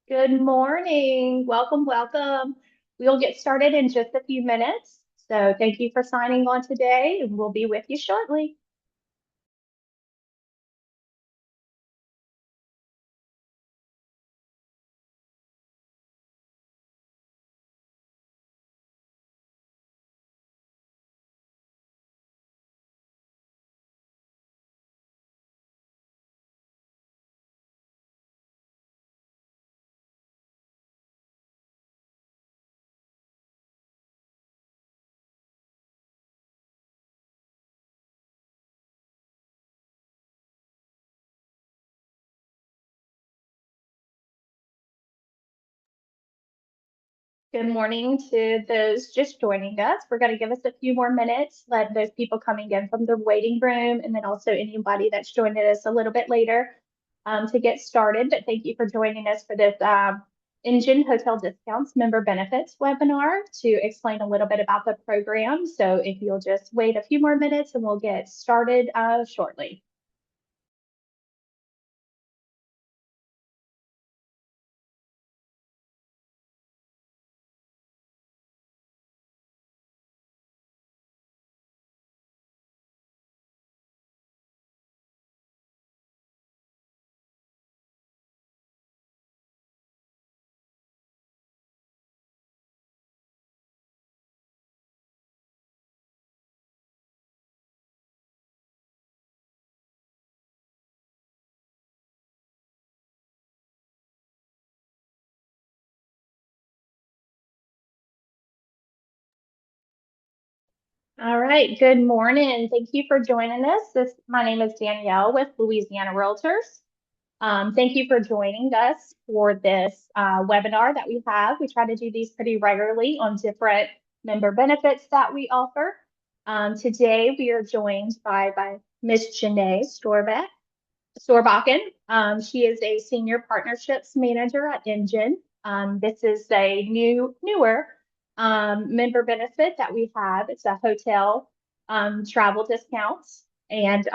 Good morning. Welcome, welcome. We'll get started in just a few minutes. So thank you for signing on today, and we'll be with you shortly. Good morning to those just joining us. We're going to give us a few more minutes, let those people coming in from the waiting room, and then also anybody that's joining us a little bit later to get started. But thank you for joining us for this Engine Hotel Discounts Member Benefits webinar to explain a little bit about the program. So if you'll just wait a few more minutes and we'll get started shortly. All right, good morning. Thank you for joining us. My name is Danielle with Louisiana Realtors. Thank you for joining us for this webinar that we have. We try to do these pretty regularly on different member benefits that we offer. Today we are joined by Miss Janae Storbakken. She is a senior partnerships manager at Engine. This is a newer member benefit that we have. It's a hotel travel discounts. And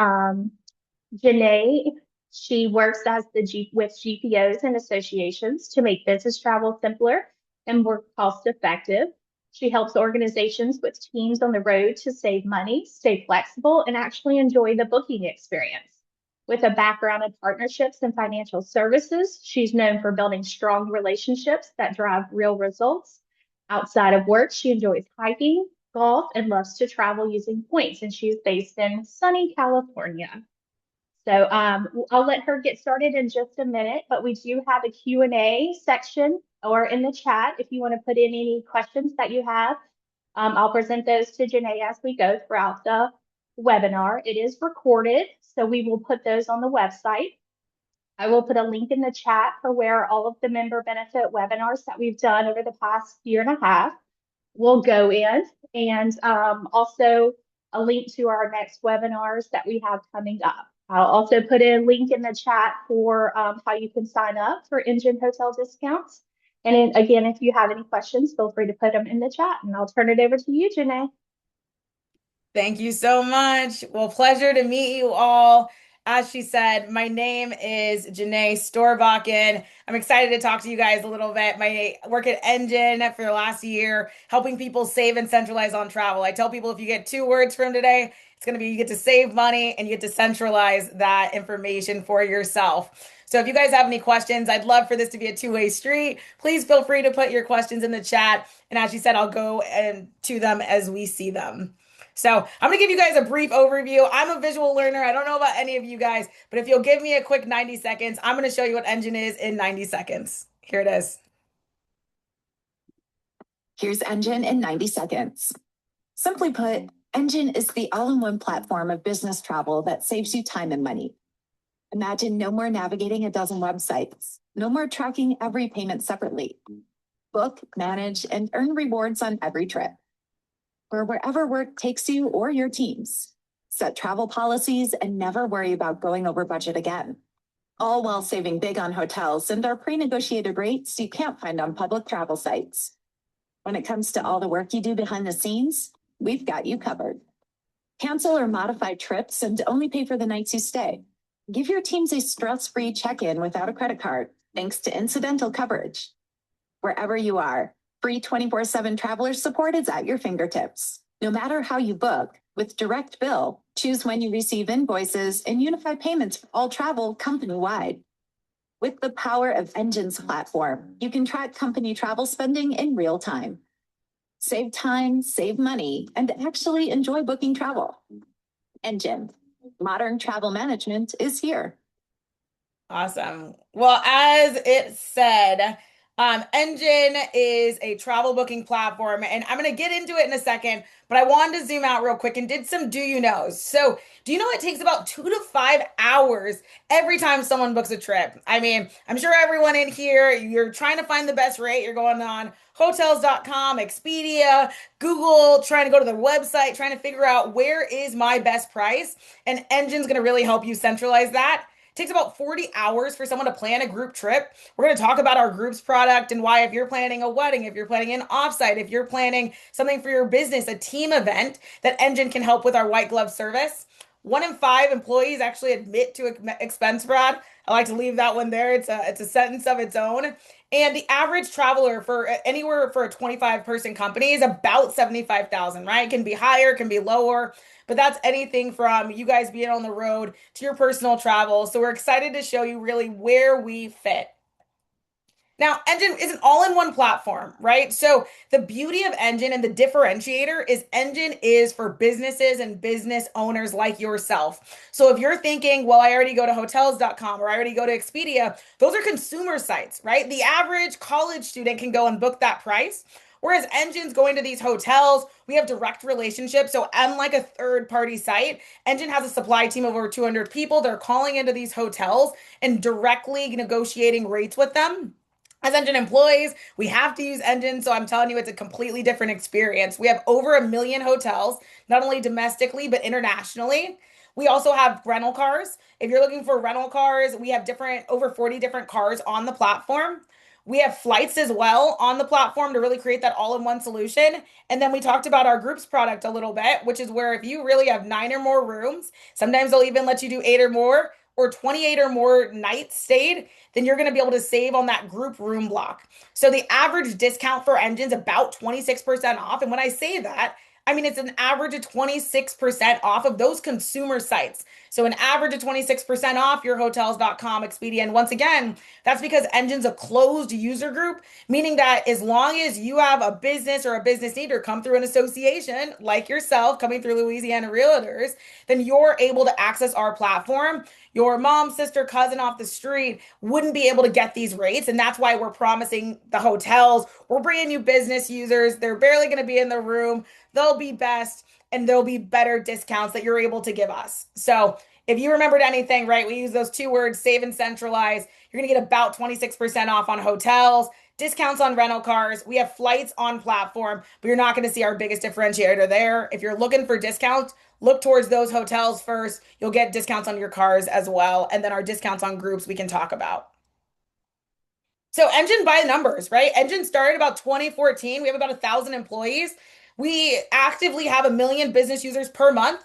Janae, she works with GPOs and associations to make business travel simpler and more cost effective. She helps organizations with teams on the road to save money, stay flexible, and actually enjoy the booking experience. With a background in partnerships and financial services, she's known for building strong relationships that drive real results. Outside of work, she enjoys hiking, golf, and loves to travel using points, and she's based in sunny California. So I'll let her get started in just a minute, but we do have a Q&A section or in the chat if you want to put in any questions that you have. I'll present those to Janae as we go throughout the webinar. It is recorded, so we will put those on the website. I will put a link in the chat for where all of the member benefit webinars that we've done over the past year and a half will go in, and also a link to our next webinars that we have coming up. I'll also put a link in the chat for how you can sign up for Engine Hotel discounts. And then, again, if you have any questions, feel free to put them in the chat, and I'll turn it over to you, Janae. Thank you so much. Well, pleasure to meet you all. As she said, my name is Janae Storbakken. I'm excited to talk to you guys a little bit. My work at Engine for the last year, helping people save and centralize on travel. I tell people if you get two words from today, it's going to be you get to save money and you get to centralize that information for yourself. So if you guys have any questions, I'd love for this to be a two-way street. Please feel free to put your questions in the chat. And as she said, I'll go to them as we see them. So I'm going to give you guys a brief overview. I'm a visual learner. I don't know about any of you guys, but if you'll give me a quick 90 seconds, I'm going to show you what Engine is in 90 seconds. Here it is. Here's Engine in 90 seconds. Simply put, Engine is the all-in-one platform of business travel that saves you time and money. Imagine no more navigating a dozen websites, no more tracking every payment separately. Book, manage, and earn rewards on every trip, or wherever work takes you or your teams. Set travel policies and never worry about going over budget again. All while saving big on hotels and our pre-negotiated rates you can't find on public travel sites. When it comes to all the work you do behind the scenes, we've got you covered. Cancel or modify trips and only pay for the nights you stay. Give your teams a stress-free check-in without a credit card. thanks to incidental coverage. Wherever you are, free 24/7 traveler support is at your fingertips. No matter how you book, with Direct Bill, choose when you receive invoices and unified payments for all travel company-wide. With the power of Engine's platform, you can track company travel spending in real time. Save time, save money, and actually enjoy booking travel. Engine, modern travel management is here. Awesome. Well, as it said, Engine is a travel booking platform, and I'm going to get into it in a second, but I wanted to zoom out real quick and did some do you knows. So, do you know it takes about 2 to 5 hours every time someone books a trip? I mean, I'm sure everyone in here, you're trying to find the best rate. You're going on hotels.com, Expedia, Google, trying to go to their website, trying to figure out where is my best price, and Engine's going to really help you centralize that. It takes about 40 hours for someone to plan a group trip. We're going to talk about our groups product and why, if you're planning a wedding, if you're planning an offsite, if you're planning something for your business, a team event, that Engine can help with our white glove service. 1 in 5 employees actually admit to expense fraud. I like to leave that one there. It's a sentence of its own. And the average traveler for anywhere for a 25-person company is about 75,000, right? It can be higher, it can be lower, but that's anything from you guys being on the road to your personal travel. So we're excited to show you really where we fit. Now, Engine is an all-in-one platform, right? So the beauty of Engine and the differentiator is Engine is for businesses and business owners like yourself. So if you're thinking, well, I already go to hotels.com or I already go to Expedia, those are consumer sites, right? The average college student can go and book that price. Whereas Engine's going to these hotels, we have direct relationships. So unlike a third-party site, Engine has a supply team of over 200 people. They're calling into these hotels and directly negotiating rates with them. As Engine employees, we have to use Engine, so I'm telling you, it's a completely different experience. We have over 1 million hotels, not only domestically, but internationally. We also have rental cars. If you're looking for rental cars, we have over 40 different cars on the platform. We have flights as well on the platform to really create that all-in-one solution. And then we talked about our groups product a little bit, which is where if you really have 9 or more rooms, sometimes they'll even let you do 8 or more, or 28 or more nights stayed, then you're going to be able to save on that group room block. So the average discount for Engine's about 26% off. And when I say that, I mean, it's an average of 26% off of those consumer sites. So an average of 26% off your hotels.com, Expedia. And once again, that's because Engine's a closed user group, meaning that as long as you have a business or a business need or come through an association like yourself coming through Louisiana Realtors, then you're able to access our platform. Your mom, sister, cousin off the street wouldn't be able to get these rates. And that's why we're promising the hotels, we're bringing you business users. They're barely going to be in the room. They'll be best and there'll be better discounts that you're able to give us. So if you remembered anything, right, we use those 2 words, save and centralize. You're going to get about 26% off on hotels, discounts on rental cars. We have flights on platform, but you're not going to see our biggest differentiator there. If you're looking for discounts, look towards those hotels first. You'll get discounts on your cars as well. And then our discounts on groups we can talk about. So Engine by numbers, right? Engine started about 2014. We have about 1,000 employees. We actively have 1 million business users per month,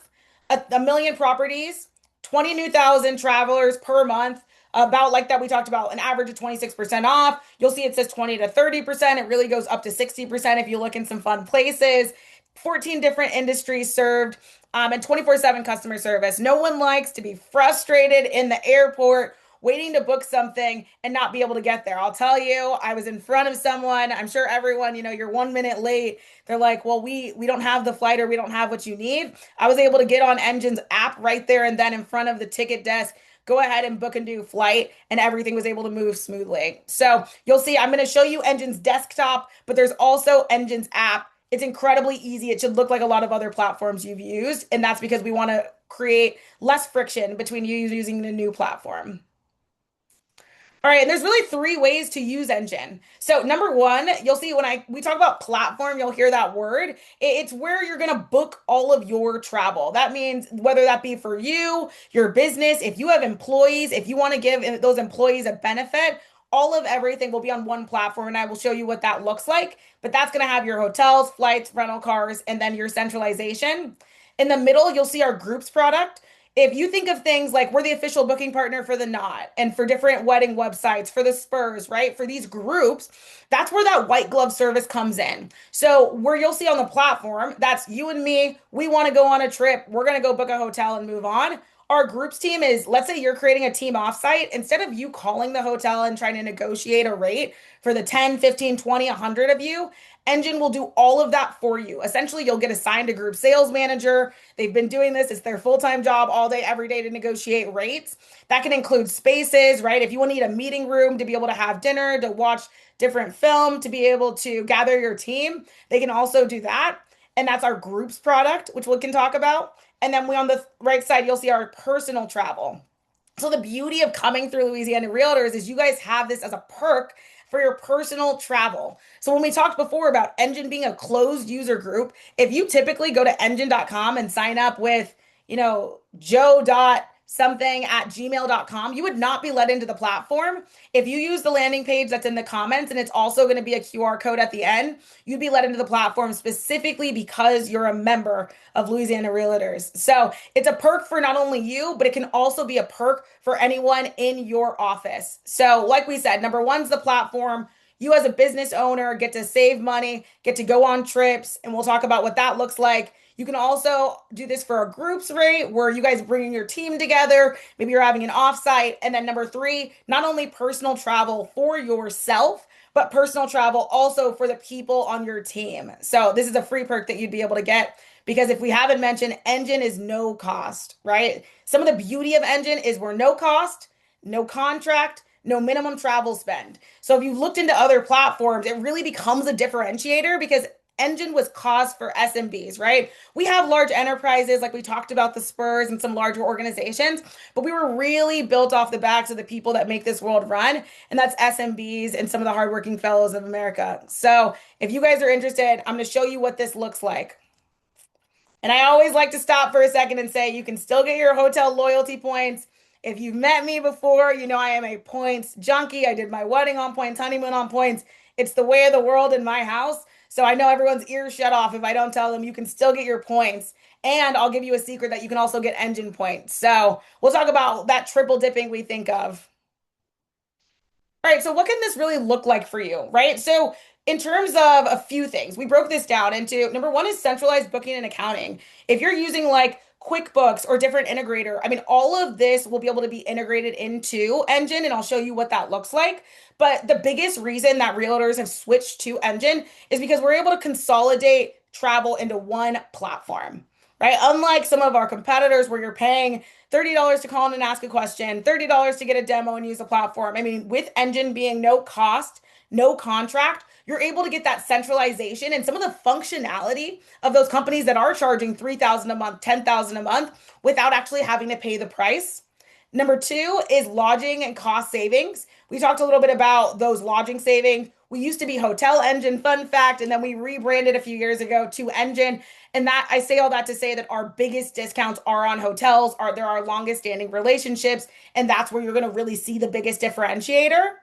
a million properties, 20 new thousand travelers per month. About like that, we talked about an average of 26% off. You'll see it says 20 to 30%. It really goes up to 60% if you look in some fun places. 14 different industries served, and 24/7 customer service. No one likes to be frustrated in the airport waiting to book something and not be able to get there. I'll tell you, I was in front of someone. I'm sure everyone, you're 1 minute late. They're like, well, we don't have the flight or we don't have what you need. I was able to get on Engine's app right there and then in front of the ticket desk, go ahead and book a new flight, and everything was able to move smoothly. So you'll see, I'm going to show you Engine's desktop, but there's also Engine's app. It's incredibly easy. It should look like a lot of other platforms you've used, and that's because we want to create less friction between you using the new platform. All right, and there's really 3 ways to use Engine. So number one, you'll see when we talk about platform, you'll hear that word. It's where you're gonna book all of your travel. That means whether that be for you, your business, if you have employees, if you want to give those employees a benefit, all of everything will be on one platform, and I will show you what that looks like. But that's gonna have your hotels, flights, rental cars, and then your centralization. In the middle, you'll see our groups product. if you think of things like we're the official booking partner for the Knot and for different wedding websites, for the Spurs, right? For these groups, that's where that white glove service comes in. So, where you'll see on the platform, that's you and me, we want to go on a trip, we're going to go book a hotel and move on. Our groups team is, let's say you're creating a team offsite, instead of you calling the hotel and trying to negotiate a rate for the 10, 15, 20, 100 of you, Engine will do all of that for you. Essentially, you'll get assigned a group sales manager. They've been doing this, it's their full-time job all day, every day to negotiate rates. That can include spaces, right? If you want to need a meeting room to be able to have dinner, to watch different film, to be able to gather your team, they can also do that. And that's our groups product, which we can talk about. And then we on the right side, you'll see our personal travel. So the beauty of coming through Louisiana Realtors is you guys have this as a perk for your personal travel. So when we talked before about Engine being a closed user group, if you typically go to engine.com and sign up with, joe dot something at gmail.com, you would not be let into the platform. If you use the landing page that's in the comments and it's also going to be a QR code at the end, you'd be let into the platform specifically because you're a member of Louisiana Realtors. So it's a perk for not only you, but it can also be a perk for anyone in your office. So like we said, number one's the platform. You as a business owner get to save money, get to go on trips, and we'll talk about what that looks like. You can also do this for a groups rate where you guys bringing your team together. Maybe you're having an offsite. And then number three, not only personal travel for yourself, but personal travel also for the people on your team. So this is a free perk that you'd be able to get because if we haven't mentioned, Engine is no cost, right? Some of the beauty of Engine is we're no cost, no contract, no minimum travel spend. So if you looked into other platforms, it really becomes a differentiator because Engine was cost for SMBs, right? We have large enterprises, like we talked about the Spurs and some larger organizations, but we were really built off the backs of the people that make this world run, and that's SMBs and some of the hardworking fellows of America. So if you guys are interested, I'm going to show you what this looks like. And I always like to stop for a second and say you can still get your hotel loyalty points. If you've met me before, you know I am a points junkie. I did my wedding on points, honeymoon on points. It's the way of the world in my house. So I know everyone's ears shut off if I don't tell them you can still get your points. And I'll give you a secret that you can also get Engine points. So we'll talk about that triple dipping we think of. All right, so what can this really look like for you, right? So, in terms of a few things, we broke this down into number one is centralized booking and accounting. If you're using like QuickBooks or different integrator, I mean, all of this will be able to be integrated into Engine, and I'll show you what that looks like. But the biggest reason that realtors have switched to Engine is because we're able to consolidate travel into one platform, right? Unlike some of our competitors where you're paying $30 to call in and ask a question, $30 to get a demo and use the platform. I mean, with Engine being no cost, no contract, you're able to get that centralization and some of the functionality of those companies that are charging $3,000 a month, $10,000 a month without actually having to pay the price. Number two is lodging and cost savings. We talked a little bit about those lodging savings. We used to be Hotel Engine, fun fact, and then we rebranded a few years ago to Engine. And that I say all that to say that our biggest discounts are on hotels, are there are longest standing relationships, and that's where you're going to really see the biggest differentiator.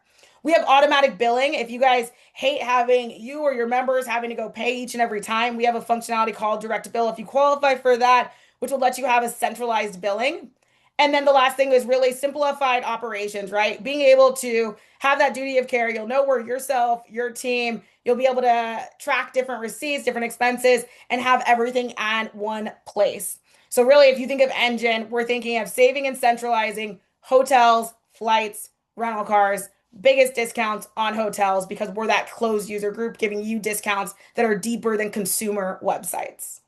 We have automatic billing. If you guys hate having you or your members having to go pay each and every time, we have a functionality called direct bill if you qualify for that, which will let you have a centralized billing. And then the last thing is really simplified operations, right? Being able to have that duty of care. You'll know where yourself, your team, you'll be able to track different receipts, different expenses, and have everything at one place. So really, if you think of Engine, we're thinking of saving and centralizing hotels, flights, rental cars, biggest discounts on hotels because we're that closed user group giving you discounts that are deeper than consumer websites.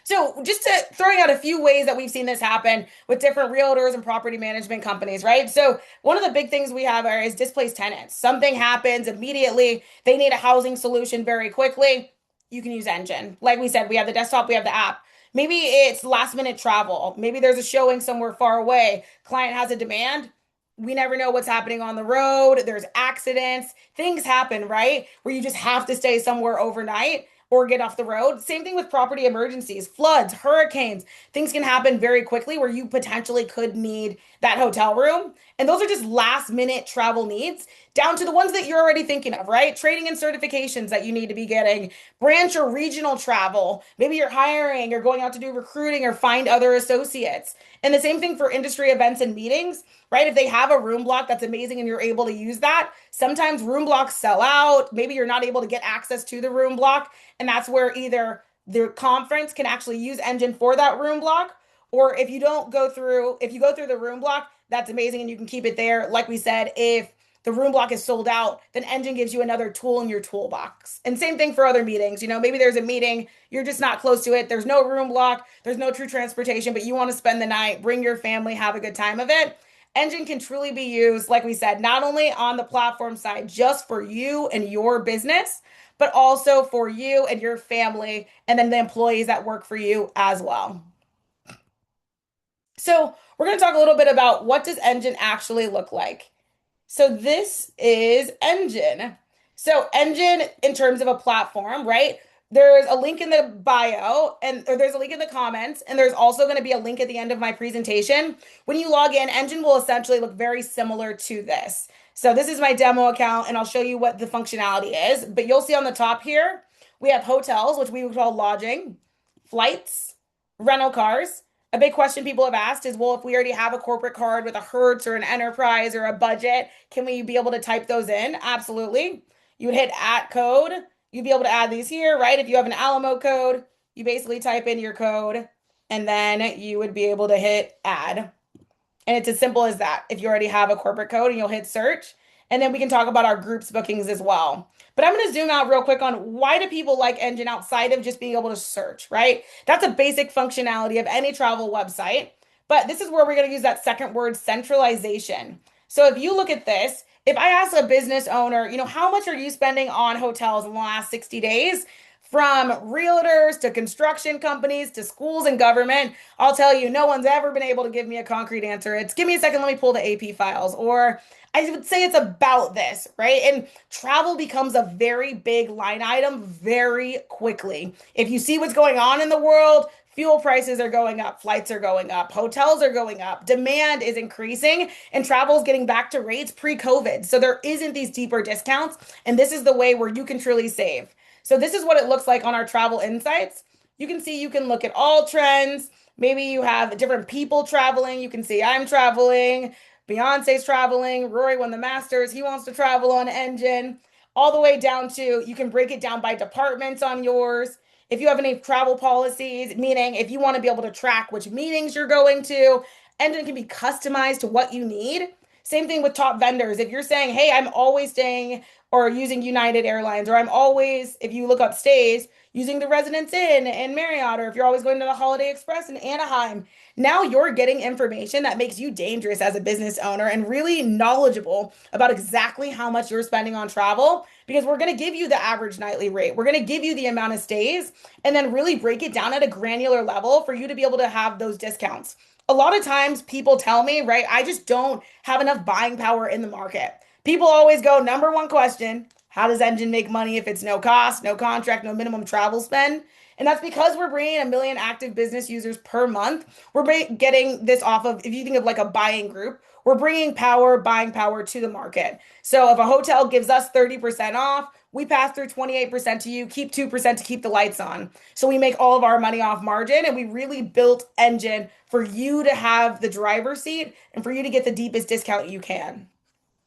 So just to throwing out a few ways that we've seen this happen with different realtors and property management companies, right? So one of the big things we have is displaced tenants. Something happens immediately. They need a housing solution very quickly. You can use Engine. Like we said, we have the desktop, we have the app. Maybe it's last minute travel. Maybe there's a showing somewhere far away. Client has a demand. We never know what's happening on the road. There's accidents. Things happen, right? Where you just have to stay somewhere overnight or get off the road. Same thing with property emergencies, floods, hurricanes. Things can happen very quickly where you potentially could need that hotel room. And those are just last minute travel needs. down to the ones that you're already thinking of, right? Training and certifications that you need to be getting, branch or regional travel. Maybe you're hiring or going out to do recruiting or find other associates. And the same thing for industry events and meetings, right? If they have a room block, that's amazing and you're able to use that. Sometimes room blocks sell out. Maybe you're not able to get access to the room block. And that's where either the conference can actually use Engine for that room block, or if you don't go through, if you go through the room block, that's amazing and you can keep it there. Like we said, if the room block is sold out, then Engine gives you another tool in your toolbox. And same thing for other meetings. Maybe there's a meeting, you're just not close to it. There's no room block, there's no true transportation, but you want to spend the night, bring your family, have a good time of it. Engine can truly be used, like we said, not only on the platform side, just for you and your business, but also for you and your family, and then the employees that work for you as well. So we're going to talk a little bit about what does Engine actually look like. So this is Engine. So Engine, in terms of a platform, right? There's a link in the bio or there's a link in the comments, and there's also going to be a link at the end of my presentation. When you log in, Engine will essentially look very similar to this. So this is my demo account, and I'll show you what the functionality is. But you'll see on the top here, we have hotels, which we would call lodging, flights, rental cars. A big question people have asked is, well, if we already have a corporate card with a Hertz or an Enterprise or a budget, can we be able to type those in? Absolutely. You would hit at code. You'd be able to add these here, right? If you have an Alamo code, you basically type in your code and then you would be able to hit add. And it's as simple as that. If you already have a corporate code, and you'll hit search, and then we can talk about our groups bookings as well. But I'm going to zoom out real quick on why do people like Engine outside of just being able to search, right? That's a basic functionality of any travel website. But this is where we're going to use that second word, centralization. So if you look at this, if I ask a business owner, how much are you spending on hotels in the last 60 days? From realtors to construction companies to schools and government, I'll tell you, no one's ever been able to give me a concrete answer. It's give me a second, let me pull the AP files. Or I would say it's about this, right? And travel becomes a very big line item very quickly. If you see what's going on in the world, fuel prices are going up, flights are going up, hotels are going up, demand is increasing, and travel is getting back to rates pre-COVID. So there isn't these deeper discounts, and this is the way where you can truly save. So this is what it looks like on our travel insights. You can see, you can look at all trends. Maybe you have different people traveling. You can see I'm traveling, Beyonce's traveling, Rory won the Masters, he wants to travel on Engine, all the way down to, you can break it down by departments on yours. If you have any travel policies, meaning if you want to be able to track which meetings you're going to, Engine can be customized to what you need. Same thing with top vendors. If you're saying, hey, I'm always staying or using United Airlines, or I'm always, if you look up stays, using the Residence Inn and Marriott, or if you're always going to the Holiday Express in Anaheim, now you're getting information that makes you dangerous as a business owner and really knowledgeable about exactly how much you're spending on travel, because we're going to give you the average nightly rate. We're going to give you the amount of stays and then really break it down at a granular level for you to be able to have those discounts. A lot of times people tell me, right, I just don't have enough buying power in the market. People always go, number one question, how does Engine make money if it's no cost, no contract, no minimum travel spend? And that's because we're bringing 1 million active business users per month. We're getting this off of, if you think of like a buying group, we're bringing buying power to the market. So if a hotel gives us 30% off, we pass through 28% to you, keep 2% to keep the lights on. So we make all of our money off margin, and we really built Engine for you to have the driver's seat and for you to get the deepest discount you can.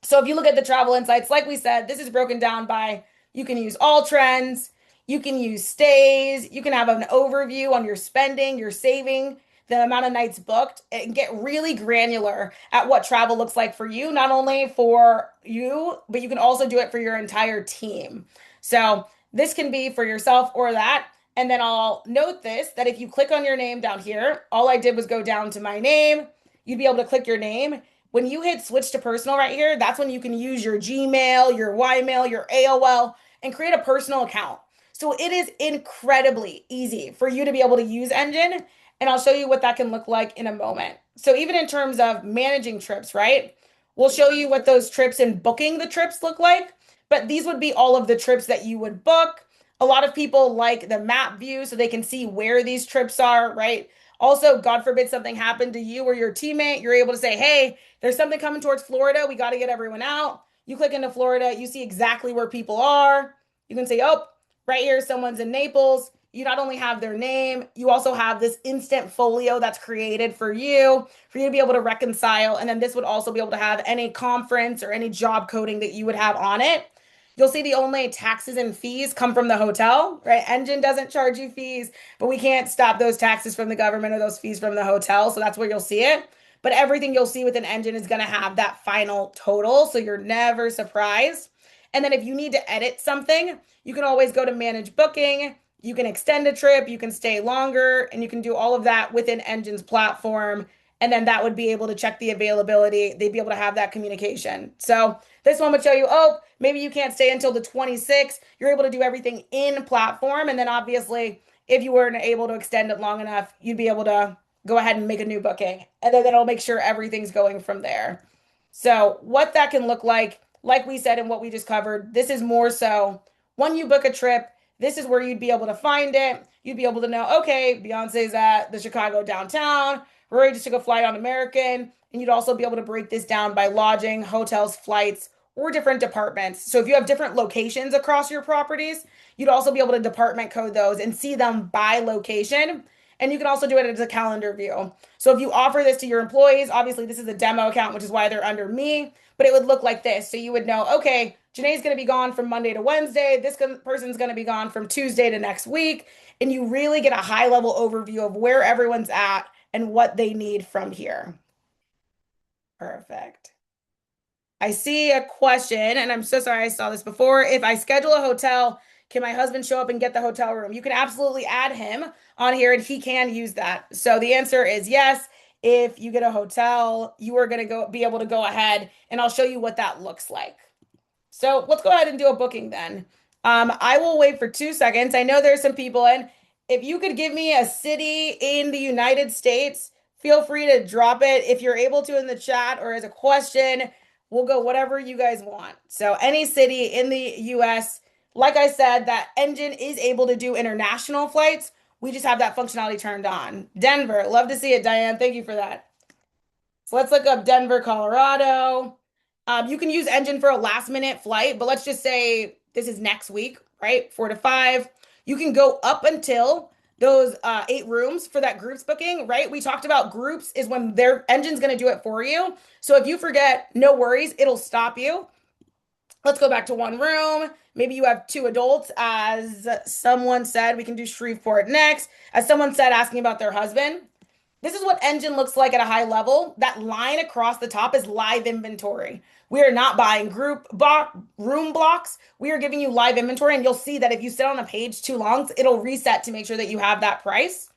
So if you look at the travel insights, like we said, this is broken down by, you can use all trends, you can use stays, you can have an overview on your spending, your saving, the amount of nights booked, and get really granular at what travel looks like for you, not only for you, but you can also do it for your entire team. So this can be for yourself or that. And then I'll note this, that if you click on your name down here, all I did was go down to my name. You'd be able to click your name. When you hit switch to personal right here, that's when you can use your Gmail, your Ymail, your AOL, and create a personal account. So it is incredibly easy for you to be able to use Engine, and I'll show you what that can look like in a moment. So even in terms of managing trips, right? We'll show you what those trips and booking the trips look like, but these would be all of the trips that you would book. A lot of people like the map view so they can see where these trips are, right? Also, God forbid something happened to you or your teammate, you're able to say, hey, there's something coming towards Florida. We got to get everyone out. You click into Florida, you see exactly where people are. You can say, oh, right here, someone's in Naples. You not only have their name, you also have this instant folio that's created for you to be able to reconcile. And then this would also be able to have any conference or any job coding that you would have on it. You'll see the only taxes and fees come from the hotel, right? Engine doesn't charge you fees, but we can't stop those taxes from the government or those fees from the hotel. So that's where you'll see it. But everything you'll see with an Engine is going to have that final total. So you're never surprised. And then if you need to edit something, you can always go to manage booking. You can extend a trip, you can stay longer, and you can do all of that within Engine's platform. And then that would be able to check the availability. They'd be able to have that communication. So this one would show you, oh, maybe you can't stay until the 26th. You're able to do everything in platform. And then obviously, if you weren't able to extend it long enough, you'd be able to go ahead and make a new booking. And then that'll make sure everything's going from there. So what that can look like we said and what we just covered, this is more so when you book a trip, this is where you'd be able to find it. You'd be able to know, okay, Beyonce's at the Chicago downtown. Rory just took a flight on American. And you'd also be able to break this down by lodging, hotels, flights, or different departments. So if you have different locations across your properties, you'd also be able to department code those and see them by location. And you can also do it as a calendar view. So if you offer this to your employees, obviously this is a demo account, which is why they're under me, but it would look like this. So you would know, okay, Janae's going to be gone from Monday to Wednesday. This person's going to be gone from Tuesday to next week. And you really get a high level overview of where everyone's at and what they need from here. Perfect. I see a question, and I'm so sorry I saw this before. If I schedule a hotel, can my husband show up and get the hotel room? You can absolutely add him on here and he can use that. So the answer is yes. If you get a hotel, you are going to be able to go ahead and I'll show you what that looks like. So let's go ahead and do a booking then. I will wait for 2 seconds. I know there's some people in. If you could give me a city in the United States, feel free to drop it if you're able to in the chat or as a question. We'll go whatever you guys want. So any city in the US, like I said, that Engine is able to do international flights. We just have that functionality turned on. Denver, love to see it, Diane. Thank you for that. So let's look up Denver, Colorado. You can use Engine for a last minute flight, but let's just say this is next week, right? 4 to 5. You can go up until those 8 rooms for that groups booking, right? We talked about groups is when their Engine's going to do it for you. So if you forget, no worries, it'll stop you. Let's go back to 1 room. Maybe you have 2 adults, as someone said. We can do Shreveport next. As someone said, asking about their husband. This is what Engine looks like at a high level. That line across the top is live inventory. We are not buying room blocks. We are giving you live inventory, and you'll see that if you sit on a page too long, it'll reset to make sure that you have that price.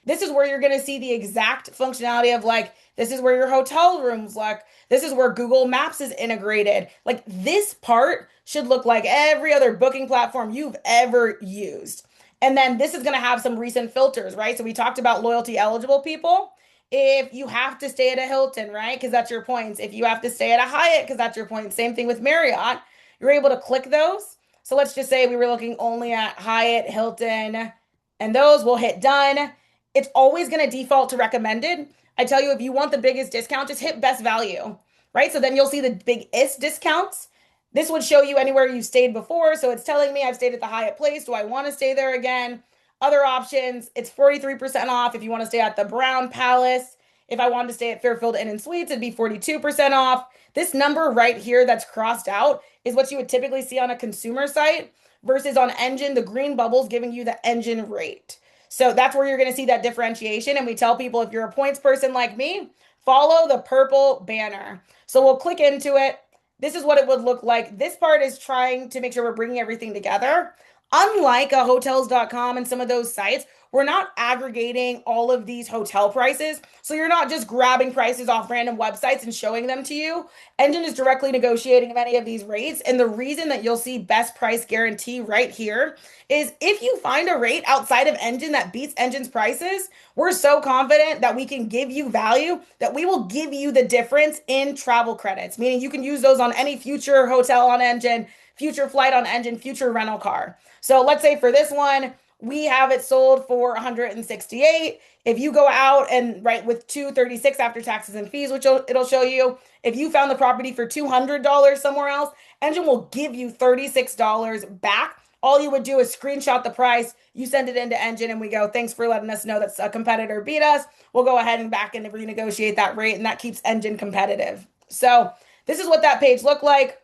This is where you're going to see the exact functionality of like, this is where your hotel rooms look. This is where Google Maps is integrated. Like this part should look like every other booking platform you've ever used. And then this is going to have some recent filters, right? So we talked about loyalty eligible people. If you have to stay at a Hilton, right? Because that's your points. If you have to stay at a Hyatt, because that's your points. Same thing with Marriott. You're able to click those. So let's just say we were looking only at Hyatt, Hilton, and those. We'll hit done. It's always going to default to recommended. I tell you, if you want the biggest discount, just hit best value, right? So then you'll see the biggest discounts. This would show you anywhere you've stayed before. So it's telling me I've stayed at the Hyatt Place. Do I want to stay there again? Other options, it's 43% off if you want to stay at the Brown Palace. If I wanted to stay at Fairfield Inn and Suites, it'd be 42% off. This number right here that's crossed out is what you would typically see on a consumer site versus on Engine, the green bubbles giving you the Engine rate. So that's where you're going to see that differentiation. And we tell people if you're a points person like me, follow the purple banner. So we'll click into it. This is what it would look like. This part is trying to make sure we're bringing everything together. Unlike a hotels.com and some of those sites, we're not aggregating all of these hotel prices. So you're not just grabbing prices off random websites and showing them to you. Engine is directly negotiating many of these rates. And the reason that you'll see best price guarantee right here is if you find a rate outside of Engine that beats Engine's prices, we're so confident that we can give you value that we will give you the difference in travel credits, meaning you can use those on any future hotel on Engine, future flight on Engine, future rental car. So let's say for this one, We have it sold for 168. If you go out and right with 236 after taxes and fees, which it'll show you, if you found the property for $200 somewhere else, Engine will give you $36 back. All you would do is screenshot the price, you send it into Engine, and we go, thanks for letting us know that a competitor beat us. We'll go ahead and back and renegotiate that rate, and that keeps Engine competitive. So this is what that page looked like.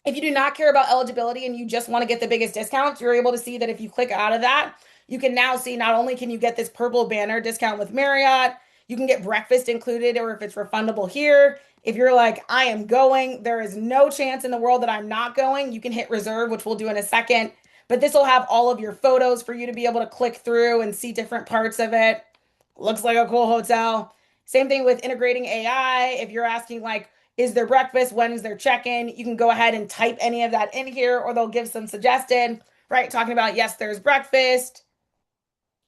If you do not care about eligibility and you just want to get the biggest discounts, you're able to see that if you click out of that, you can now see not only can you get this purple banner discount with Marriott, you can get breakfast included, or if it's refundable here. If you're like, I am going, there is no chance in the world that I'm not going, you can hit reserve, which we'll do in a second. But this will have all of your photos for you to be able to click through and see different parts of it. Looks like a cool hotel. Same thing with integrating AI. If you're asking, like, is there breakfast? When is their check-in? You can go ahead and type any of that in here, or they'll give some suggested, right? Talking about, yes, there's breakfast.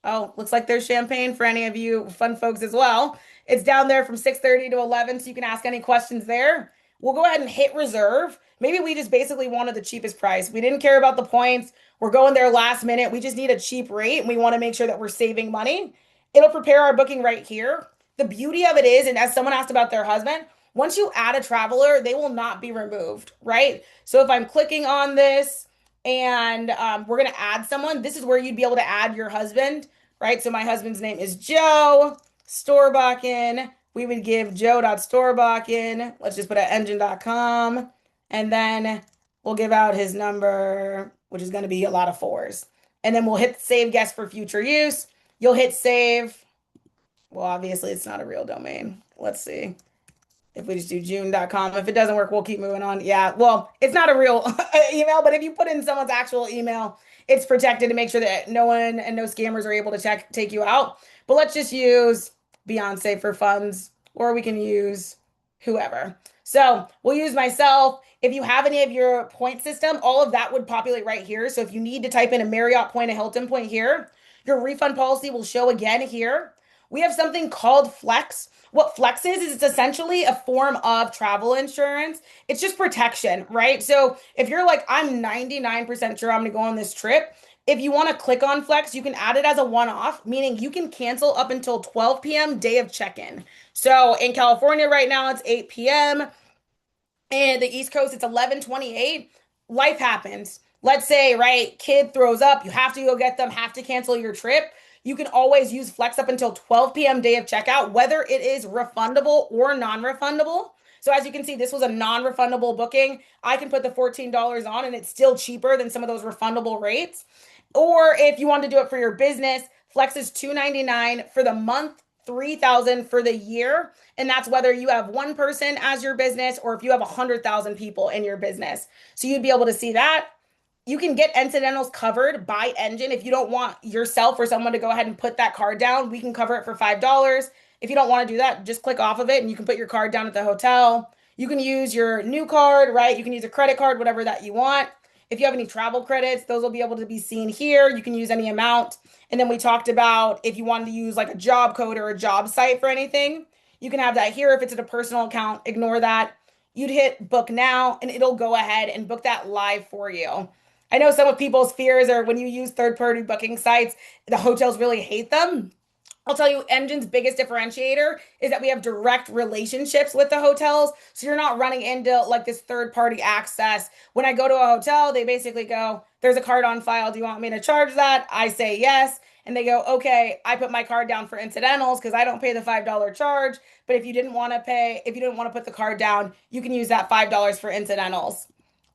Oh, looks like there's champagne for any of you fun folks as well. It's down there from 6:30 to 11, so you can ask any questions there. We'll go ahead and hit reserve. Maybe we just basically wanted the cheapest price. We didn't care about the points. We're going there last minute. We just need a cheap rate, and we want to make sure that we're saving money. It'll prepare our booking right here. The beauty of it is, and as someone asked about their husband, once you add a traveler, they will not be removed, right? So if I'm clicking on this and we're going to add someone, this is where you'd be able to add your husband, right? So my husband's name is Joe Storbakken. We would give joe.storbakken. Let's just put at engine.com. And then we'll give out his number, which is going to be a lot of fours. And then we'll hit save guest for future use. You'll hit save. Well, obviously, it's not a real domain. Let's see. If we just do june.com, if it doesn't work, we'll keep moving on. Yeah, well, it's not a real email, but if you put in someone's actual email, it's protected to make sure that no one and no scammers are able to take you out. But let's just use Beyonce for funds, or we can use whoever. So we'll use myself. If you have any of your point system, all of that would populate right here. So if you need to type in a Marriott point, a Hilton point here, your refund policy will show again here. We have something called Flex. What Flex is it's essentially a form of travel insurance. It's just protection, right? So if you're like, I'm 99% sure I'm going to go on this trip, if you want to click on Flex, you can add it as a one-off, meaning you can cancel up until 12 p.m. day of check-in. So in California right now, it's 8 p.m. And the East Coast, it's 11:28. Life happens. Let's say, right, kid throws up, you have to go get them, have to cancel your trip. You can always use Flex up until 12 p.m. day of checkout, whether it is refundable or non-refundable. So as you can see, this was a non-refundable booking. I can put the $14 on and it's still cheaper than some of those refundable rates. Or if you want to do it for your business, Flex is $299 for the month, $3,000 for the year. And that's whether you have one person as your business or if you have 100,000 people in your business. So you'd be able to see that. You can get incidentals covered by Engine. If you don't want yourself or someone to go ahead and put that card down, we can cover it for $5. If you don't want to do that, just click off of it and you can put your card down at the hotel. You can use your new card, right? You can use a credit card, whatever that you want. If you have any travel credits, those will be able to be seen here. You can use any amount. And then we talked about if you wanted to use like a job code or a job site for anything, you can have that here. If it's in a personal account, ignore that. You'd hit book now and it'll go ahead and book that live for you. I know some of people's fears are when you use third-party booking sites, the hotels really hate them. I'll tell you, Engine's biggest differentiator is that we have direct relationships with the hotels. So you're not running into like this third-party access. When I go to a hotel, they basically go, there's a card on file. Do you want me to charge that? I say yes. And they go, okay, I put my card down for incidentals because I don't pay the $5 charge. But if you didn't want to put the card down, you can use that $5 for incidentals.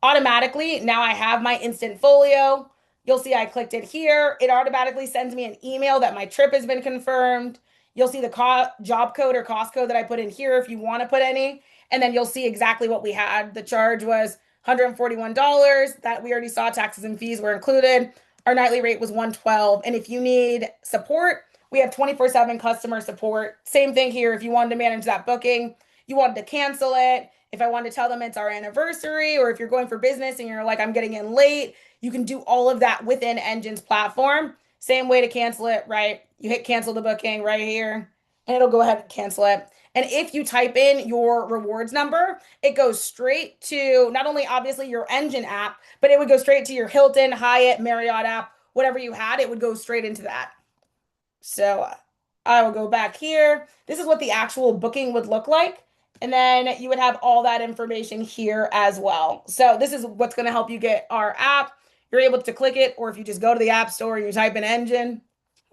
Automatically, now I have my instant folio. You'll see I clicked it here. It automatically sends me an email that my trip has been confirmed. You'll see the job code or cost code that I put in here if you want to put any. And then you'll see exactly what we had. The charge was $141 that we already saw. Taxes and fees were included. Our nightly rate was $112. And if you need support, we have 24/7 customer support. Same thing here. If you wanted to manage that booking, you wanted to cancel it, if I wanted to tell them it's our anniversary, or if you're going for business and you're like, I'm getting in late, you can do all of that within Engine's platform. Same way to cancel it, right? You hit cancel the booking right here, and it'll go ahead and cancel it. And if you type in your rewards number, it goes straight to not only obviously your Engine app, but it would go straight to your Hilton, Hyatt, Marriott app, whatever you had, it would go straight into that. So I will go back here. This is what the actual booking would look like. And then you would have all that information here as well. So this is what's going to help you get our app. You're able to click it, or if you just go to the App Store and you type in engine,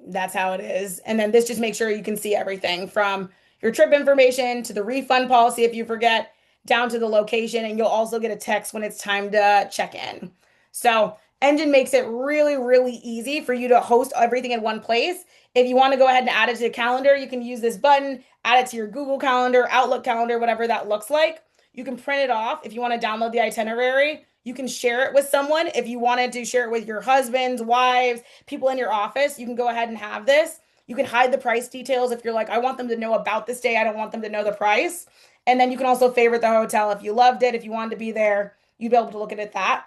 that's how it is. And then this just makes sure you can see everything from your trip information to the refund policy if you forget, down to the location. And you'll also get a text when it's time to check in. So Engine makes it really, really easy for you to host everything in one place. If you want to go ahead and add it to the calendar, you can use this button, add it to your Google Calendar, Outlook calendar, whatever that looks like. You can print it off if you want to download the itinerary. You can share it with someone. If you wanted to share it with your husbands, wives, people in your office, you can go ahead and have this. You can hide the price details if you're like, I want them to know about this day. I don't want them to know the price. And then you can also favorite the hotel if you loved it. If you wanted to be there, you'd be able to look at it that.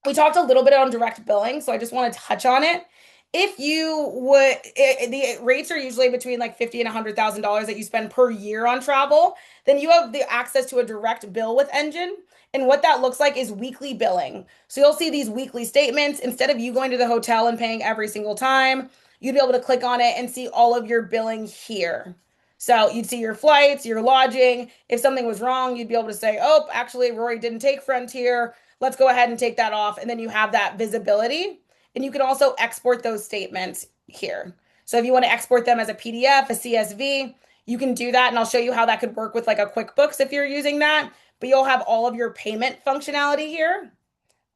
We talked a little bit on direct billing, so I just want to touch on it. If you would, the rates are usually between like $50 and $100,000 that you spend per year on travel. Then you have the access to a direct bill with Engine. And what that looks like is weekly billing. So you'll see these weekly statements. Instead of you going to the hotel and paying every single time, you'd be able to click on it and see all of your billing here. So you'd see your flights, your lodging. If something was wrong, you'd be able to say, oh, actually, Rory didn't take Frontier. Let's go ahead and take that off. And then you have that visibility. And you can also export those statements here. So if you want to export them as a PDF, a CSV, you can do that. And I'll show you how that could work with like a QuickBooks if you're using that. But you'll have all of your payment functionality here.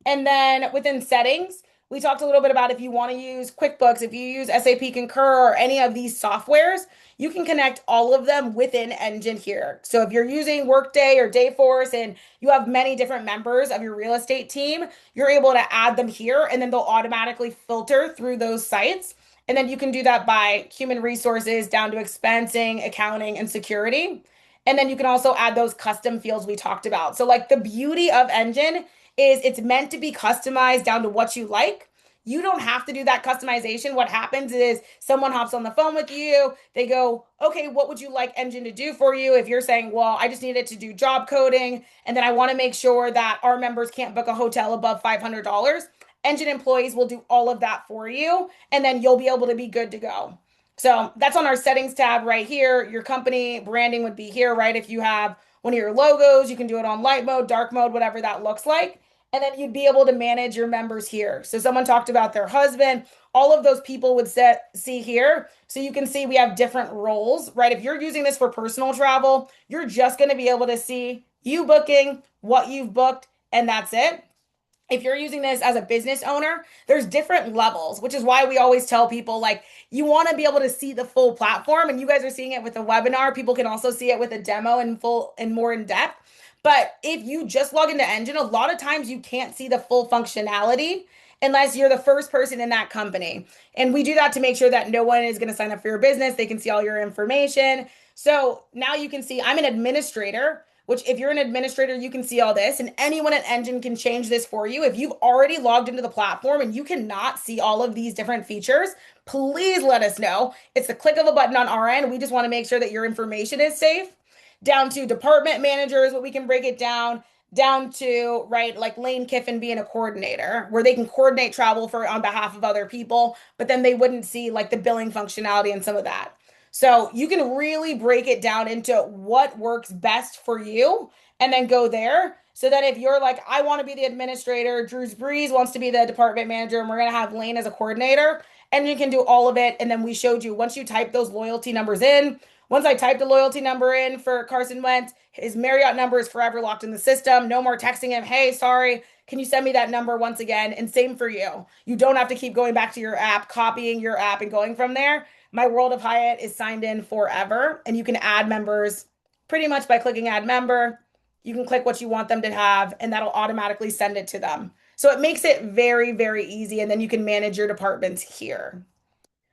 And then within settings, we talked a little bit about if you want to use QuickBooks, if you use SAP Concur or any of these softwares, you can connect all of them within Engine here. So if you're using Workday or Dayforce and you have many different members of your real estate team, you're able to add them here and then they'll automatically filter through those sites. And then you can do that by human resources down to expensing, accounting, and security. And then you can also add those custom fields we talked about. So like the beauty of Engine is it's meant to be customized down to what you like. You don't have to do that customization. What happens is someone hops on the phone with you. They go, okay, what would you like Engine to do for you? If you're saying, well, I just need it to do job coding, and then I want to make sure that our members can't book a hotel above $500, Engine employees will do all of that for you, and then you'll be able to be good to go. So that's on our settings tab right here. Your company branding would be here, right? If you have one of your logos, you can do it on light mode, dark mode, whatever that looks like. And then you'd be able to manage your members here. So someone talked about their husband. All of those people would see here. So you can see we have different roles, right? If you're using this for personal travel, you're just going to be able to see you booking, what you've booked, and that's it. If you're using this as a business owner, there's different levels, which is why we always tell people like you want to be able to see the full platform, and you guys are seeing it with a webinar. People can also see it with a demo in full and more in depth. But if you just log into Engine, a lot of times you can't see the full functionality unless you're the first person in that company. And we do that to make sure that no one is going to sign up for your business. They can see all your information. So now you can see I'm an administrator, which if you're an administrator, you can see all this, and anyone at Engine can change this for you. If you've already logged into the platform and you cannot see all of these different features, please let us know. It's the click of a button on our end. We just want to make sure that your information is safe. Down to department managers, what we can break it down to, right, like Lane Kiffin being a coordinator, where they can coordinate travel for on behalf of other people, but then they wouldn't see like the billing functionality and some of that. So you can really break it down into what works best for you and then go there. So that if you're like, I want to be the administrator, Drew's Breeze wants to be the department manager, and we're going to have Lane as a coordinator, and you can do all of it. And then we showed you once you type those loyalty numbers in, once I typed the loyalty number in for Carson Wentz, his Marriott number is forever locked in the system. No more texting him, hey, sorry, can you send me that number once again? And same for you. You don't have to keep going back to your app, copying your app, and going from there. My World of Hyatt is signed in forever, and you can add members pretty much by clicking add member. You can click what you want them to have, and that'll automatically send it to them. So it makes it very, very easy, and then you can manage your departments here.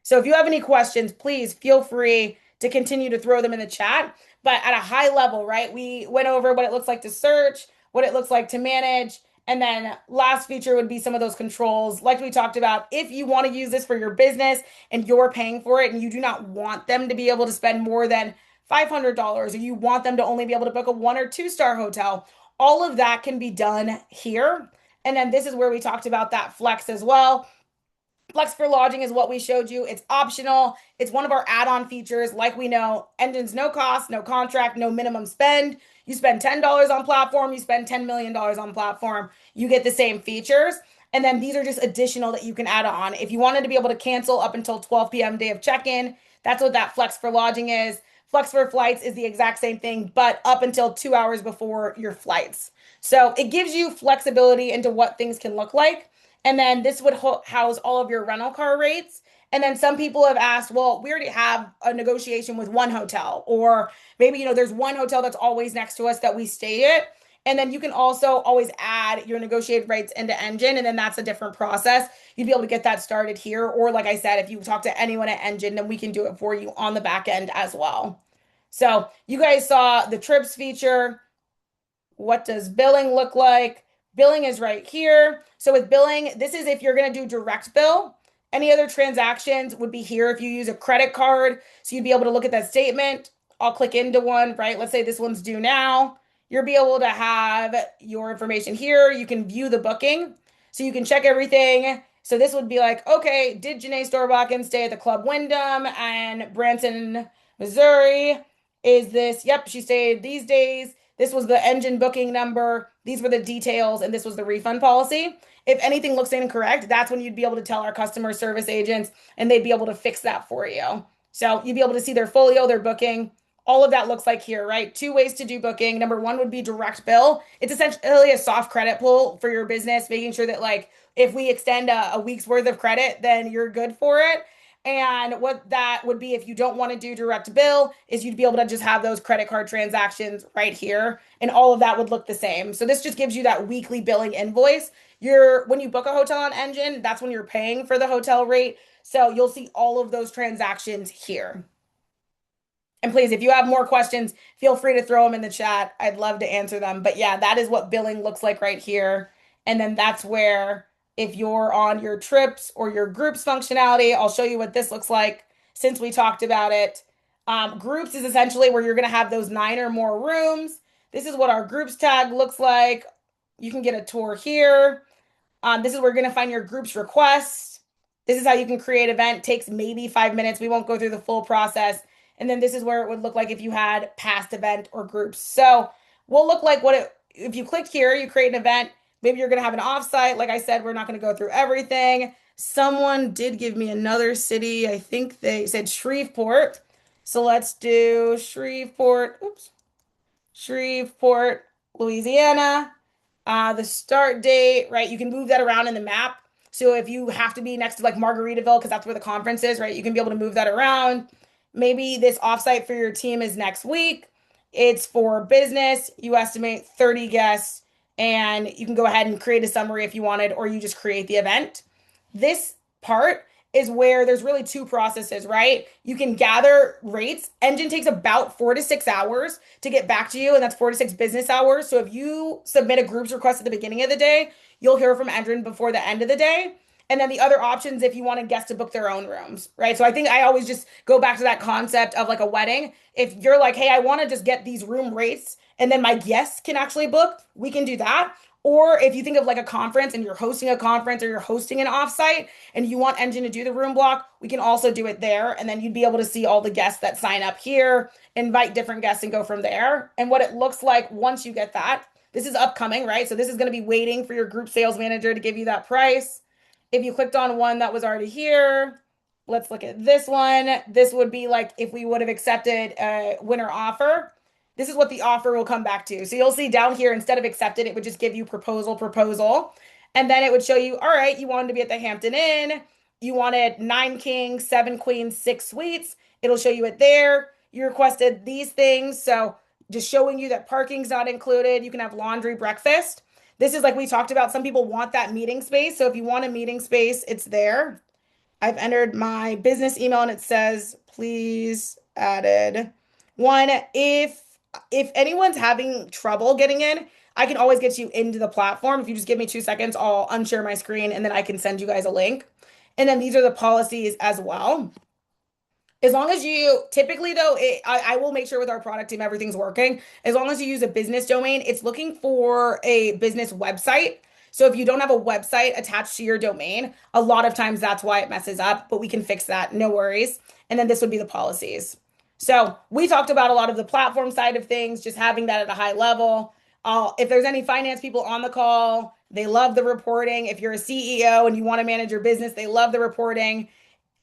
So if you have any questions, please feel free to continue to throw them in the chat. But at a high level, right, we went over what it looks like to search, what it looks like to manage, and then last feature would be some of those controls. Like we talked about, if you want to use this for your business and you're paying for it and you do not want them to be able to spend more than $500, or you want them to only be able to book a 1 or 2 star hotel, all of that can be done here. And then this is where we talked about that flex as well. Flex for lodging is what we showed you. It's optional. It's one of our add-on features. Like we know, engines no cost, no contract, no minimum spend. You spend $10 on platform, you spend $10 million on platform, you get the same features. And then these are just additional that you can add on. If you wanted to be able to cancel up until 12 p.m. day of check-in, that's what that Flex for lodging is. Flex for flights is the exact same thing, but up until 2 hours before your flights. So it gives you flexibility into what things can look like. And then this would house all of your rental car rates. And then some people have asked, well, we already have a negotiation with one hotel, or maybe, there's one hotel that's always next to us that we stay at. And then you can also always add your negotiated rates into Engine, and then that's a different process. You'd be able to get that started here. Or like I said, if you talk to anyone at Engine, then we can do it for you on the back end as well. So you guys saw the trips feature. What does billing look like? Billing is right here. So with billing, this is if you're going to do direct bill. Any other transactions would be here if you use a credit card. So you'd be able to look at that statement. I'll click into one, right? Let's say this one's due now. You'll be able to have your information here. You can view the booking. So you can check everything. So this would be like, okay, did Janae Storbakken stay at the Club Wyndham and Branson, Missouri? Is this, yep, she stayed these days. This was the engine booking number. These were the details, and this was the refund policy. If anything looks incorrect, that's when you'd be able to tell our customer service agents, and they'd be able to fix that for you. So you'd be able to see their folio, their booking. All of that looks like here, right? Two ways to do booking. Number one would be direct bill. It's essentially a soft credit pull for your business, making sure that like if we extend a week's worth of credit, then you're good for it. And what that would be if you don't want to do direct bill is you'd be able to just have those credit card transactions right here, and all of that would look the same. So this just gives you that weekly billing invoice. When you book a hotel on Engine, that's when you're paying for the hotel rate. So you'll see all of those transactions here. And please, if you have more questions, feel free to throw them in the chat. I'd love to answer them. But yeah, that is what billing looks like right here. And then that's where, if you're on your trips or your groups functionality, I'll show you what this looks like since we talked about it. Groups is essentially where you're going to have those 9 or more rooms. This is what our groups tag looks like. You can get a tour here. This is where you're going to find your groups requests. This is how you can create an event. Takes maybe 5 minutes. We won't go through the full process. And then this is where it would look like if you had past event or groups. So we'll look like if you clicked here, you create an event. Maybe you're going to have an offsite. Like I said, we're not going to go through everything. Someone did give me another city. I think they said Shreveport. So let's do Shreveport. Oops. Shreveport, Louisiana. The start date, right? You can move that around in the map. So if you have to be next to like Margaritaville, because that's where the conference is, right? You can be able to move that around. Maybe this offsite for your team is next week. It's for business. You estimate 30 guests, and you can go ahead and create a summary if you wanted, or you just create the event. This part is where there's really two processes, right? You can gather rates. Engine takes about 4 to 6 hours to get back to you, and that's 4 to 6 business hours. So if you submit a groups request at the beginning of the day, you'll hear from Engine before the end of the day. And then the other options, if you want a guest to book their own rooms, right? So I think I always just go back to that concept of like a wedding. If you're like, hey, I want to just get these room rates and then my guests can actually book, we can do that. Or if you think of like a conference and you're hosting a conference or you're hosting an offsite and you want Engine to do the room block, we can also do it there. And then you'd be able to see all the guests that sign up here, invite different guests and go from there. And what it looks like once you get that, this is upcoming, right? So this is going to be waiting for your group sales manager to give you that price. If you clicked on one that was already here, let's look at this one. This would be like if we would have accepted a winner offer. This is what the offer will come back to. So you'll see down here, instead of accepted, it would just give you proposal. And then it would show you, all right, you wanted to be at the Hampton Inn. You wanted 9 kings, 7 queens, 6 suites. It'll show you it there. You requested these things. So just showing you that parking's not included. You can have laundry, breakfast. This is like we talked about. Some people want that meeting space. So if you want a meeting space, it's there. I've entered my business email and it says, please added. One, if anyone's having trouble getting in, I can always get you into the platform. If you just give me 2 seconds, I'll unshare my screen and then I can send you guys a link. And then these are the policies as well. As long as you typically though, I will make sure with our product team everything's working. As long as you use a business domain, it's looking for a business website. So if you don't have a website attached to your domain, a lot of times that's why it messes up, but we can fix that. No worries. And then this would be the policies. So we talked about a lot of the platform side of things, just having that at a high level. If there's any finance people on the call, they love the reporting. If you're a CEO and you want to manage your business, they love the reporting.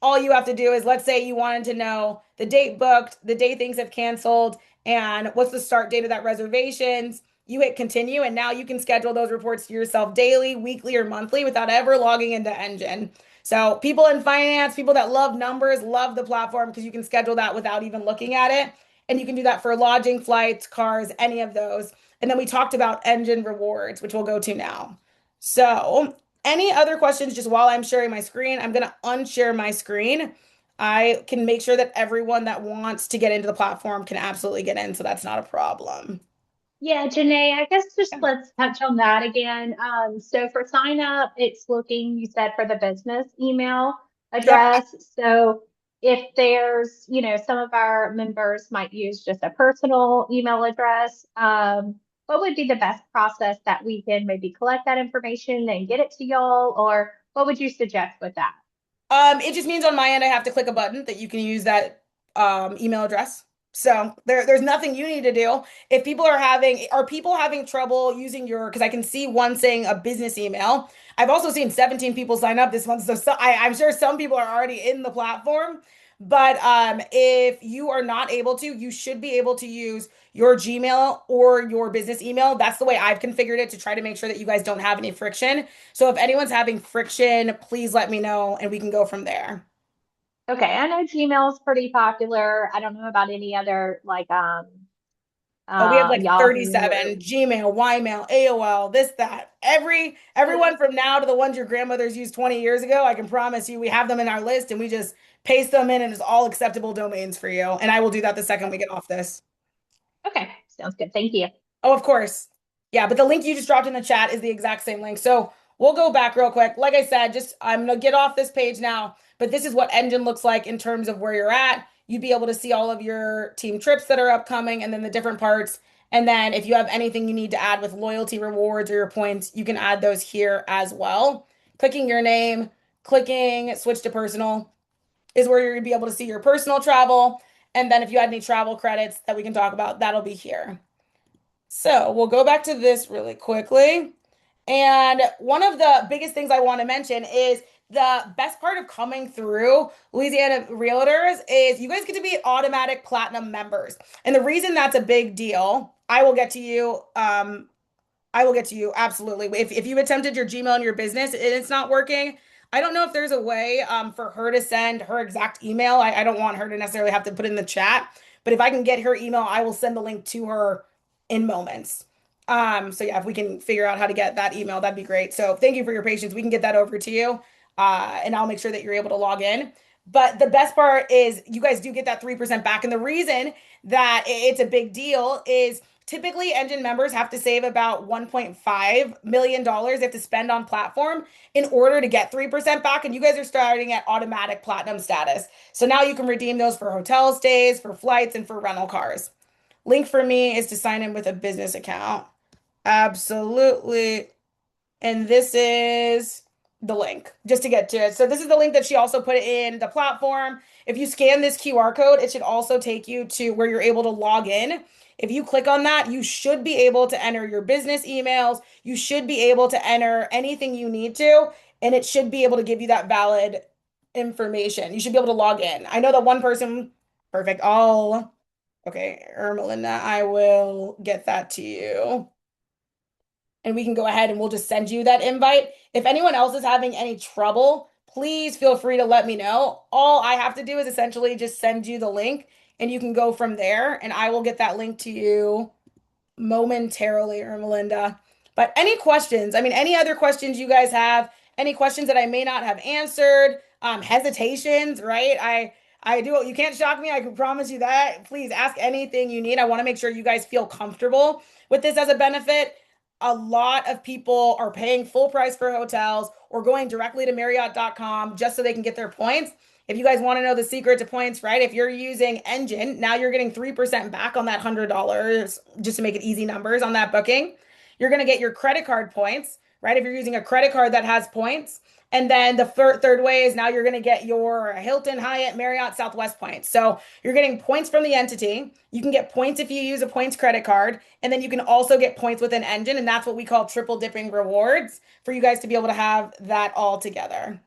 All you have to do is, let's say you wanted to know the date booked, the day things have canceled, and what's the start date of that reservations. You hit continue, and now you can schedule those reports to yourself daily, weekly, or monthly without ever logging into Engine. So people in finance, people that love numbers, love the platform because you can schedule that without even looking at it. And you can do that for lodging, flights, cars, any of those. And then we talked about Engine rewards, which we'll go to now. So any other questions just while I'm sharing my screen? I'm going to unshare my screen. I can make sure that everyone that wants to get into the platform can absolutely get in, so that's not a problem. Yeah, Janae, I guess just Yeah. let's touch on that again. So for sign up, it's looking, you said, for the business email Yep. address. So if there's, some of our members might use just a personal email address, what would be the best process that we can maybe collect that information and get it to y'all? Or what would you suggest with that? It just means on my end I have to click a button that you can use that email address. So there's nothing you need to do. If people are people having trouble using because I can see one saying a business email. I've also seen 17 people sign up this month, so I'm sure some people are already in the platform. But if you are not able to, you should be able to use your Gmail or your business email. That's the way I've configured it to try to make sure that you guys don't have any friction. So if anyone's having friction, please let me know and we can go from there. Okay, I know Gmail is pretty popular. I don't know about any other like Oh, we have like Yahoo or 37, Gmail, Ymail, AOL, this, that. Everyone from now to the ones your grandmothers used 20 years ago, I can promise you we have them in our list and we just paste them in and it's all acceptable domains for you. And I will do that the second we get off this. okay, sounds good. Thank you. Oh, of course. Yeah, but the link you just dropped in the chat is the exact same link. So we'll go back real quick. Like I said, just I'm gonna get off this page now, but this is what Engine looks like in terms of where you're at. You'd be able to see all of your team trips that are upcoming and then the different parts. And then if you have anything you need to add with loyalty rewards or your points, you can add those here as well. Clicking your name, clicking switch to personal is where you're gonna be able to see your personal travel. And then if you had any travel credits that we can talk about, that'll be here. So we'll go back to this really quickly. And one of the biggest things I want to mention is the best part of coming through Louisiana Realtors is you guys get to be automatic platinum members. And the reason that's a big deal, I will get to you. I will get to you absolutely. If you attempted your Gmail in your business and it's not working, I don't know if there's a way for her to send her exact email. I don't want her to necessarily have to put in the chat, but if I can get her email, I will send the link to her in moments. So yeah, if we can figure out how to get that email, that'd be great. So thank you for your patience. We can get that over to you, and I'll make sure that you're able to log in. But the best part is you guys do get that 3% back. And the reason that it's a big deal is typically Engine members have to save about $1.5 million they have to spend on platform in order to get 3% back. And you guys are starting at automatic platinum status. So now you can redeem those for hotel stays, for flights, and for rental cars. Link for me is to sign in with a business account. Absolutely. And this is the link just to get to it. So this is the link that she also put in the platform. If you scan this QR code, it should also take you to where you're able to log in. If you click on that, you should be able to enter your business emails. You should be able to enter anything you need to, and it should be able to give you that valid information. You should be able to log in. I know that one person, perfect. All okay, Melinda, I will get that to you and we can go ahead and we'll just send you that invite. If anyone else is having any trouble, please feel free to let me know. All I have to do is essentially just send you the link and you can go from there and I will get that link to you momentarily, Melinda. But any questions? I mean, any other questions you guys have? Any questions that I may not have answered? Hesitations, right? I do. You can't shock me. I can promise you that. Please ask anything you need. I want to make sure you guys feel comfortable with this as a benefit. A lot of people are paying full price for hotels or going directly to Marriott.com just so they can get their points. If you guys want to know the secret to points, right? If you're using Engine, now you're getting 3% back on that $100 just to make it easy numbers on that booking. You're going to get your credit card points. right? If you're using a credit card that has points. And then the third way is now you're going to get your Hilton, Hyatt, Marriott, Southwest points. So you're getting points from the entity. You can get points if you use a points credit card. And then you can also get points with an engine. And that's what we call triple dipping rewards for you guys to be able to have that all together.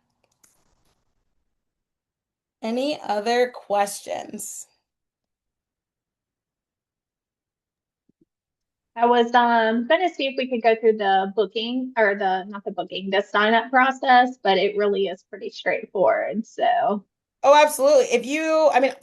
Any other questions? I was gonna see if we could go through the booking or the not the booking, the sign up process, but it really is pretty straightforward. So Oh, absolutely. If you, I mean,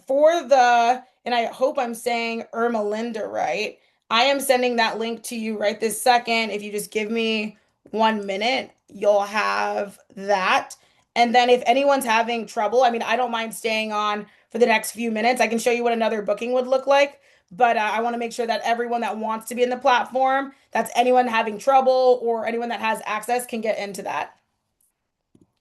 and I hope I'm saying Irma Linda right, I am sending that link to you right this second. If you just give me 1 minute, you'll have that. And then if anyone's having trouble, I mean, I don't mind staying on for the next few minutes. I can show you what another booking would look like. But I want to make sure that everyone that wants to be in the platform, that's anyone having trouble or anyone that has access can get into that.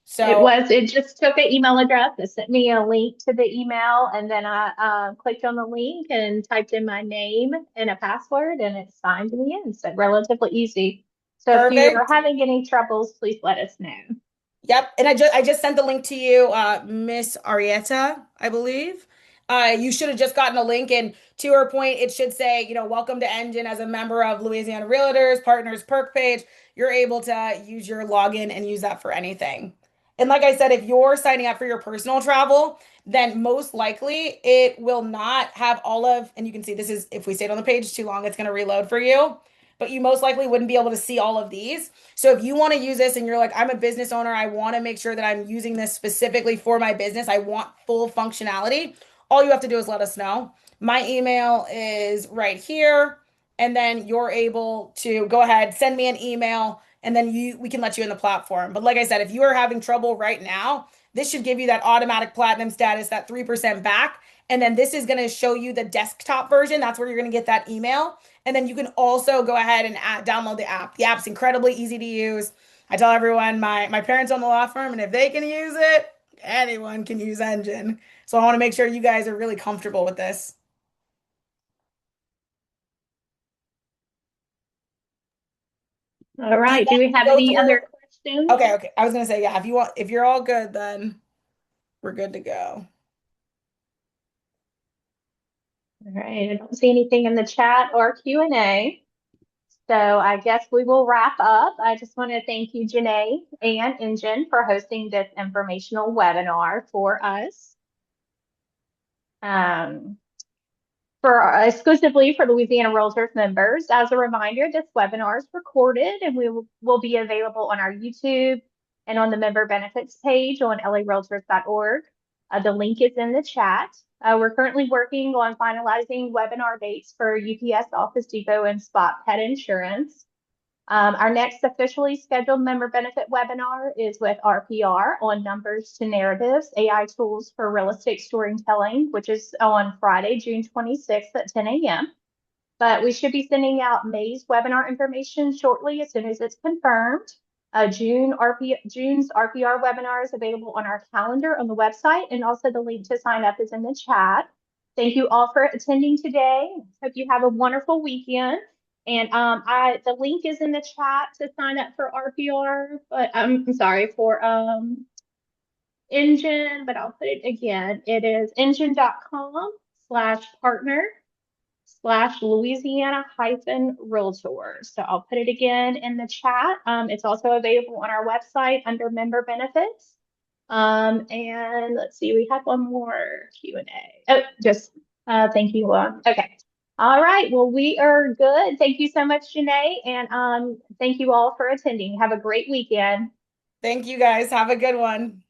So it just took an email address. It sent me a link to the email, and then I clicked on the link and typed in my name and a password, and it signed me in. So relatively easy. So if you're perfect. having any troubles, please let us know. Yep, and I just sent the link to you, Miss Arietta, I believe. You should have just gotten a link, and to her point, it should say, welcome to Engine as a member of Louisiana Realtors Partners Perk page. You're able to use your login and use that for anything. And like I said, if you're signing up for your personal travel, then most likely it will not have all of, and you can see this is, if we stayed on the page too long, it's going to reload for you, but you most likely wouldn't be able to see all of these. So if you want to use this and you're like, I'm a business owner, I want to make sure that I'm using this specifically for my business, I want full functionality, all you have to do is let us know. My email is right here. And then you're able to go ahead, send me an email, and then we can let you in the platform. But like I said, if you are having trouble right now, this should give you that automatic platinum status, that 3% back. And then this is going to show you the desktop version. That's where you're going to get that email. And then you can also go ahead and download the app. The app's incredibly easy to use. I tell everyone my parents own the law firm, and if they can use it, anyone can use Engine. So I want to make sure you guys are really comfortable with this. All Do you right. Do want we me to have go any through? other questions? Okay, okay. I was gonna say, yeah, if you're all good, then we're good to go. All right. I don't see anything in the chat or Q&A. So I guess we will wrap up. I just want to thank you, Janae and Engine, for hosting this informational webinar for us. Exclusively for Louisiana Realtors members. As a reminder, this webinar is recorded and will be available on our YouTube and on the member benefits page on larealtors.org. The link is in the chat. We're currently working on finalizing webinar dates for UPS Office Depot and Spot Pet Insurance. Our next officially scheduled member benefit webinar is with RPR on numbers to narratives, AI tools for real estate storytelling, which is on Friday, June 26th at 10 a.m. But we should be sending out May's webinar information shortly as soon as it's confirmed. June's RPR webinar is available on our calendar on the website, and also the link to sign up is in the chat. Thank you all for attending today. Hope you have a wonderful weekend. And the link is in the chat to sign up for RPR, but I'm sorry for Engine, but I'll put it again. It is engine.com/partner/Louisiana-Realtors. So I'll put it again in the chat. It's also available on our website under member benefits. And let's see, we have one more Q&A. Oh, just thank you. Okay. All right. Well, we are good. Thank you so much, Janae. And thank you all for attending. Have a great weekend. Thank you guys. Have a good one.